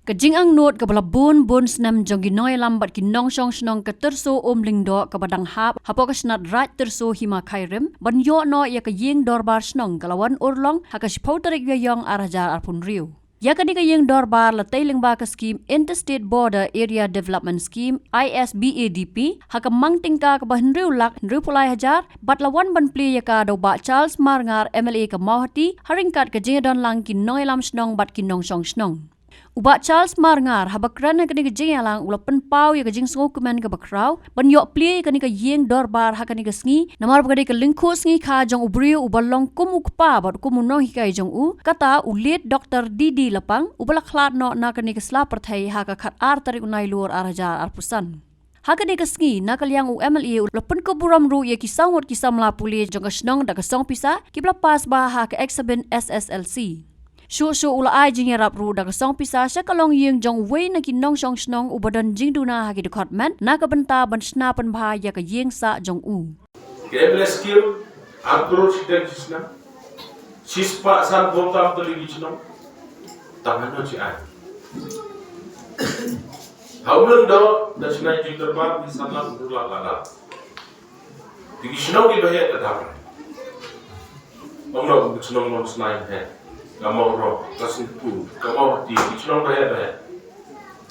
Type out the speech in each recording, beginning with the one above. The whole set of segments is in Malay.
Kajing ang not kabala bun snam jong ginoy lambat kinong shong shnong ka terso lingdo kabadang hap hapo kasnat right terso hima khairem banyo no ya kajing dorbar shnong kalawan urlong hakashpau tarik yong arajar arpun riu. Ya kani kajing dorbar la tailing ba ka scheme Interstate Border Area Development Scheme ISBADP hakamang tingka ka bahin riu lak riu pulai hajar bat lawan ban pli ya ka do ba Charles Marngar MLA ka mauhati haringkat kajing don lang kinoy lam shnong bat kinong shong shnong. Uba Charles Marngar habakran na kani ka jing alang ulapan pau ya ka jing sungo kumen ka bakraw banyok pli kani ka yeng dorbar ha kani ka sngi namar bagadi ka lingko sngi kha jong ubriu ubalong kumukpa bad kumunong hikai jong u kata ulit Dr. Didi Lapang ubalaklat no na kani ka sla perthai ha ka khat ar tarik unai luar arajar arpusan. Hakane kasngi nakalyang u MLA ulapan ko buram ru ya kisang wat kisam la puli jong ka snong da ka song pisa kibla pas ba ha ka exabin SSLC. Shu ula ai jing yarap ru da kasong pisa sya kalong yeng jong wei na kinong shong shnong ubadan jing duna hagi department na ka benta ban shna pan bha ya ka yeng sa jong u. Kebele skill approach den jisna sispa san bomta to ligi chno tangan no chi ai. Haulan do da shna jing darbar di sanla urla lala. Digi shno ki bahe ta dha. Omno chno no snai hai. Kamau roh, kasin tu, kamau di chunong bahaya.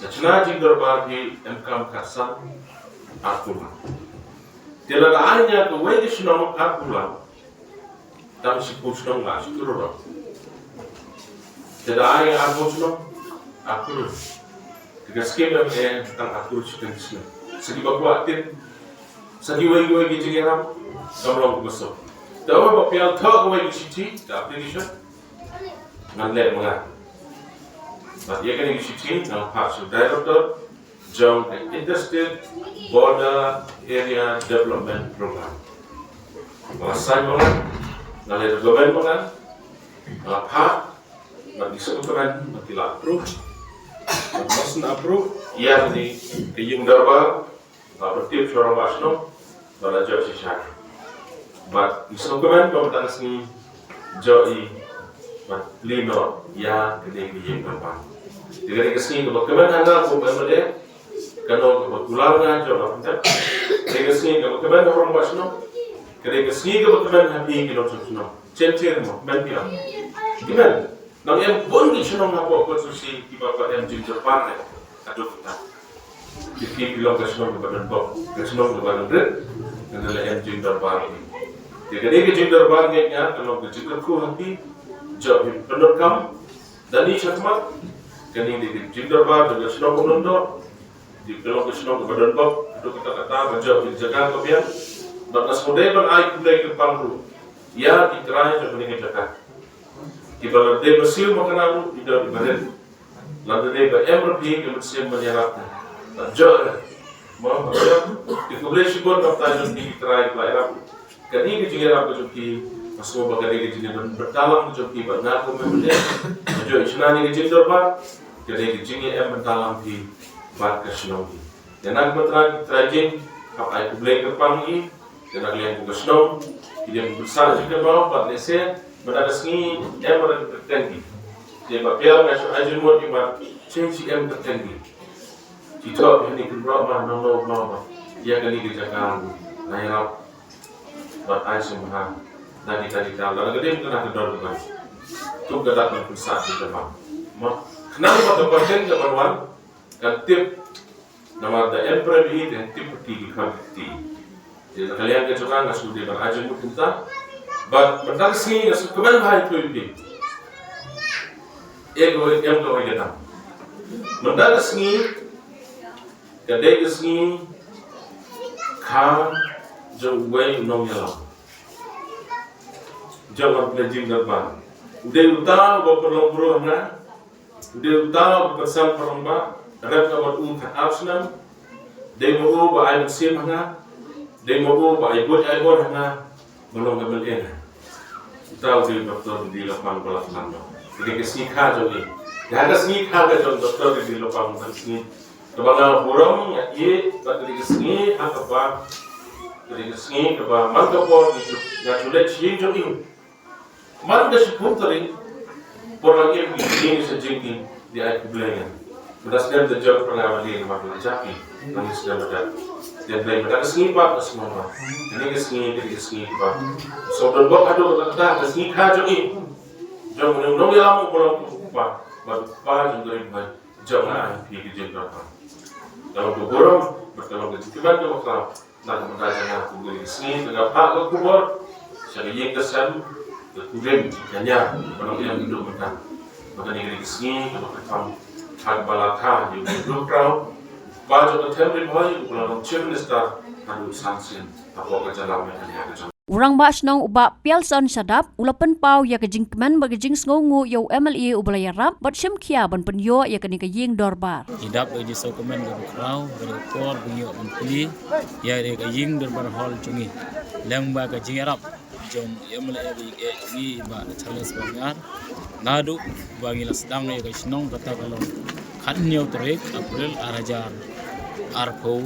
Chuna jing darbar di MKM kasan akulah. Tiada lainnya ke wei chunong akulah. Tam si chunong lah, si turun. Tiada lain aku chunong akulah. Tiga skim yang tentang akulah chunong chunong. Segi bawa tin, segi wei gijing ram, kamau besok. Tahu apa pial thak wei gijing, tak application. Nanti mengat. But ia kini disini dalam hasil director jauh Interstate Border Area Development Program. Malasai mengat, nanti government mengat, hak, nanti sekuturan, nanti approve, nanti approve. Ia ni kejung darbar, bertip seorang wasno, belajar sisah. But sekuturan pemerintah sini jauh lino ya kene biye berapa. Jadi kesini ke bagaimana anda bukan berde, kalau ke bagulanga jauh apa? Jadi kesini ke bagaimana orang wasno, jadi kesini ke bagaimana hati kita cuma centir mo, mentia. Gimana? Nang yang pun kita nak buat konstruksi di bawah yang jujur parne, aduh kita. Jadi bilang kesini ke badan bok, kesini ke badan red, adalah yang jujur parne. Jadi jujur parne nya kalau jujur ku hati. Jauh penerkam dan ini cakap kini di Jindarbar dengan senang penunduk di belakang senang kebadan bok itu kita kata menjauh dijaga kebian batas model air kulai ke pangru ya diterai untuk meninggalkan di bawah dia bersil makan aku tidak dibaret lalu dia beremer di kemudian menyerapnya jauh mau di kubur sibuk kata jadi diterai pelayaran kini kejengaran kejuki masuk bagai dia jadi bertalang menjadi banyak kemudian menjadi senang ini jadi dorbar jadi kejengi bertalang di bak kesenongi dan aku berterang terajin apa itu boleh kepangi dan aku yang buka senong dia besar juga mau buat lese berada sini berada tertinggi dia bapial masuk ajun buat imat change tertinggi kita ini kedua mah nolo mau ia kali kerjakan layar buat air semua Nadi kalau gede kena kedor bukan, tu kedat berpusat di depan. Kenapa tu persen keperluan? Kan tip nama ada emperor ini dan tip pergi kanti. Jadi kalian kecuali nggak sudah berajang berpunta, but bentar sini nggak sudah kemana hari itu ini. Ego yang kau ingat. Bentar sini, kedai sini, kah jauh nong yalam. Jawab lejing darbar. Udah utara berperang buruh na, udah utara berpesan peromba, rep kabar kat absenam, demo ba ay magsim na, demo ba ay buat na, belum kabel ena. Utara di doktor di lapang balak lando. Jadi kesini kah jadi, dah kesini kah jadi doktor di lapang kesini. Kebangan burung ya ye, tapi kesini apa? Jadi kesini keba mantapor di ngajulet sih jadi. Man da shi puntari por la que viene se jinki di ay kublenga Berdasarkan terjawab pengalaman dia nama Jaki, namun sudah berada. Dan lain berada kesengi pak kesemua. Ini kesengi pak. So dan buat aduh kata kesengi kajo ini. Jom menunggu yang lama pulang pak. Baru pak jengkari baik. Jom lah pergi kerja berapa. Kalau bergurau, bertolong ke jimat ke bakal. Nak mengajar aku beri kesengi tengah pak ke kubur. Saya yang kesan kemudian hanya kalau yang hidup mereka. Maka negeri kesengi kalau ketemu. Hak balaka yung grup raw bajo ka temple boy ulang chief minister adu sanction apo ka jalam na kanya ka. Urang ba snong uba pialson sadap ulapan pau ya kajing keman bagajing sngongu yo MLA ubalaya rap bat sim khia ban penyo ya kani ka ying dorbar. Idap di sokomen guru krau guru kor bunyo menteri ya de ka ying dorbar hall chungi leng ba ka jing arab jong MLA bi ba Charles Bangar nadu bagi lasdang ya ka snong kata kalau kanyo trek April arajar arpo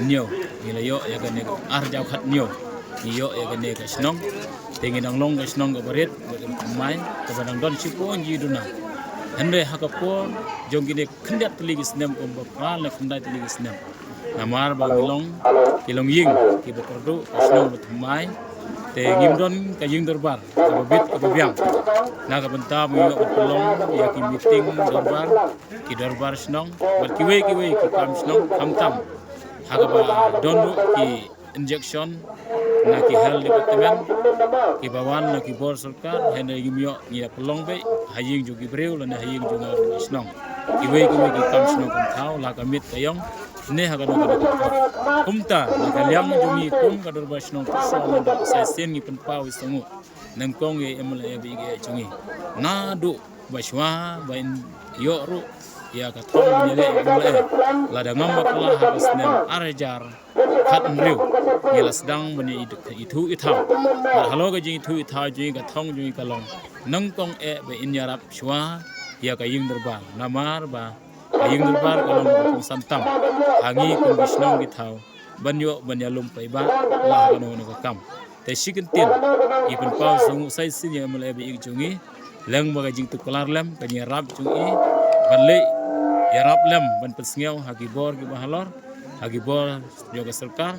nyo nilayo ya ka ne arjau khatnyo iyo ya gane ka snong tingin ang long ka snong ka barit mai ka badang don sipo ji duna hande hakapo jong gine khndat ligi snem ko ba la khndat ligi snem namar ba kilong ying ki bakardu ka snong mai te ngimdon ka ying dorbar ka babit ka babyang na ka banta mo yo pelong ya ki meeting dorbar snong bat kiwe ki kam snong tam hakaba donu ki injection na ki health department ki bawan na ki bor sarkar hende yumyo ni pelong be haying ju ki breu la na haying ju na snong ki we ki kam snong kam thau la ka mit tayong ne ha ka do ka kumta na ka liang ju mi kum ka dor ba snong so na sa sen ni pen pau isungu nang kong ye emla be ge chungi na du ba shwa ba yo ru ya ka thong ni le la da ngam ba kala ha snem arajar khat mriu yela sedang bani itu ithau halo ga jing itu ithau jing ka thong jing ka long nang kong e be in yarap shwa ya ka ying dorbar namar ba ka ying dorbar ka long kong santam hangi kong bisnong ki thau banyo banyalum pai ba la ga no ka kam te shikintin ipin pau sungu sai sin ya mala be jungi leng ba ga jing tu kalar lam ka ni rap jungi banle ya rap lam ban pesngeu hagi bor ki bahalor hagi bor yoga sarkar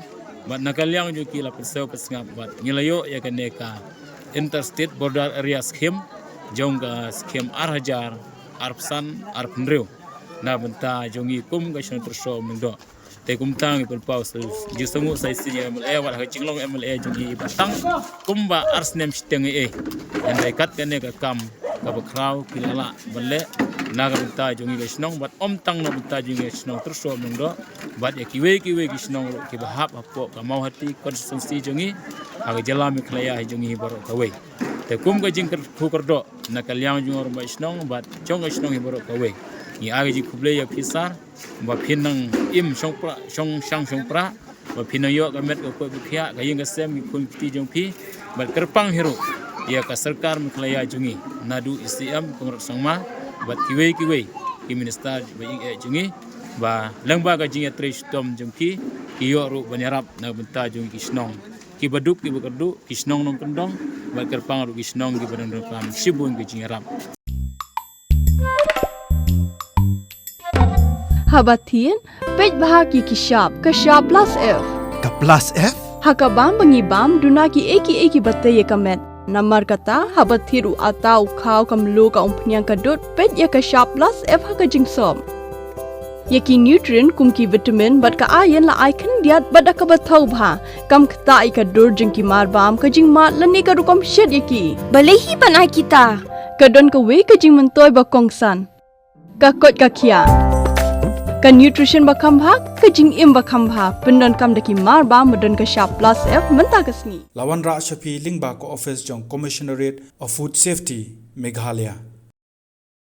bat nakalyang ju kila pesau pesngap bat ngilayo ya kaneka interstate border area scheme jongga scheme arhajar arpsan arpnreu na benta jongi kum ga shon terso mendo te kum tang ipul paus ju sangu sai sinya MLA wat ha chinglong MLA jongi batang kumba arsnem steng e andai kat kaneka kam ka bakrau kilala balle naga benta jongi ga snong bat om tang na benta jongi snong terso mendo bat ya kiwe ki snong ki bahap apo ka mau hati konsistensi jongi aga jalami klaya jongi baro kawe te kum ga jing ku kordo na kalyang jong ro snong bat chong snong baro kawe ni aga ji kuble ya pisar ba pinang im shong pra shong shang shong pra ba pinang yo ga met ko khia ga ying ga sem ki kun ti jong pi bat kerpang hero ya ka sarkar mklaya jongi nadu ICM kongrat sangma bat kiwe ki minister ba ing jongi ba langba ga jinga tres tom jongki ki yo ru banyarap na benta jong ki snong ki baduk ki bakardu ki snong nong kendong ba kerpang ru ki snong ki badan kam sibun ki jingarap Habatin pej bahagi kishap plus F Ka plus F? hakabam bangibam duna ki eki batte ye kamet namar kata habathiru atau khau kamlu ka umpnyang kadut pej ya kishap plus F haka jingsom yaki nutrient kum ki vitamin bat ka ayen la icon diat bada ka bathau bha kam khta ka dur jing ki mar bam ka jing mat lani ka rukom shed yaki balehi banai kita ka don ka we ka jing mentoy ba kongsan ka kot ka khia ka nutrition ba khambha ka jing im ba khambha pendon kam daki mar bam medon ka sharp plus F menta kasni Lawan Ra Shafi Lingba ko office jong Commissionerate of Food Safety Meghalaya